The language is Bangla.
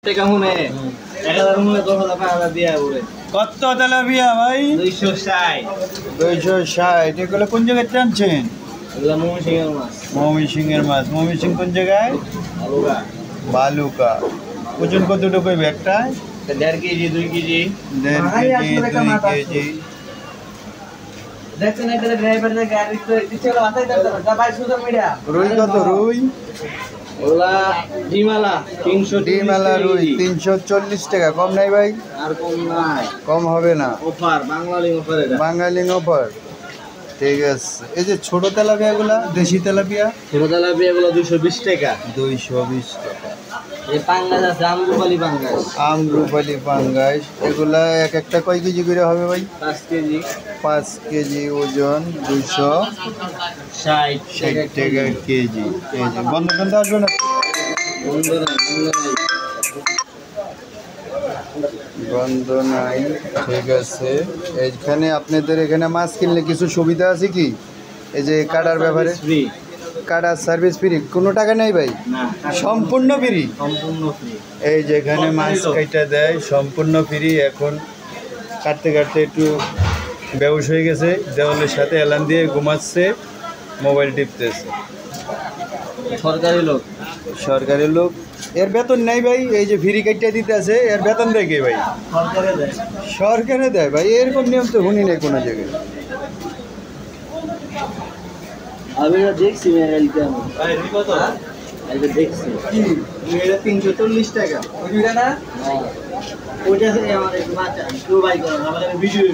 টাকা মনে 1000 মনে 10000 টাকা দিয়া বলে কত তেলাপিয়া ভাই? 260 260। এগুলো কোন জায়গায় টানছেন? এগুলা ময়মনসিংহের মাছ। ময়মনসিংহের মাছ। ময়মনসিংহ কোন জায়গায়? আলুগা বালুকা। ওজন কতটুকু হইবে একটা? 1.5 কেজি 2 কেজি 1.5 কেজি 2 কেজি। দেখছেন এটা ড্রাইভারদের গাড়ি তো দিচ্ছে ওরা মাথায় দাঁড়াতে না ভাই সোশ্যাল মিডিয়া রুই কত রুই? ওলা ডিমালা 300 ডিমালা রুই 340 টাকা। কম নাই ভাই? আর কম নাই, কম হবে না। অফার বাঙালি অফার এটা। বাঙালি অফার। ঠিক আছে। এই যে ছোট তেলাপিয়াগুলা, দেশি তেলাপিয়া ছোট তেলাপিয়া গুলো 220 টাকা। 220 টাকা। এই পাঙ্গাস আছে আমরুপালি পাঙ্গাস। আমরুপালি পাঙ্গাস। এগুলা এক একটা কয় কেজি করে হবে ভাই? 5 কেজি 5 কেজি ওজন 260 টাকা কেজি। বন্ধ বন্ধ আসবে না? বন্ধ নাই বন্ধ নাই। ঠিক আছে। এইখানে আপনাদের এখানে মাছ কিনলে কিছু সুবিধা আছে কি? এই যে কাটার ব্যাপারে ফ্রি, কাটার সার্ভিস ফ্রি, কোনো টাকা নেই ভাই? না সম্পূর্ণ ফ্রি। সম্পূর্ণ ফ্রি। এই যেখানে মাছ কাটা দেয় সম্পূর্ণ ফ্রি। এখন কাটতে কাটতে একটু বেহুশ হয়ে গেছে, দেওয়ালের সাথে এলান দিয়ে ঘুমাচ্ছে, মোবাইল টিপতেছে। সরকারি লোক, সরকারি লোক। এর বেতন নেই ভাই? এই যে ফ্রি কাটটা দিতে আছে, এর বেতন দেয় কে ভাই? সরকারে দেয়। সরকারে দেয় ভাই? এরকম নিয়ম তো শুনি নাই কোনো জায়গায়। আমি দেখছি মেয়েলকে আমি ভাই কত এটা দেখছি কি এটা 340 টাকা ওইটা না ওইটা আমার একটু বাচ্চা একটু বাই করো আমাদের ভিডিও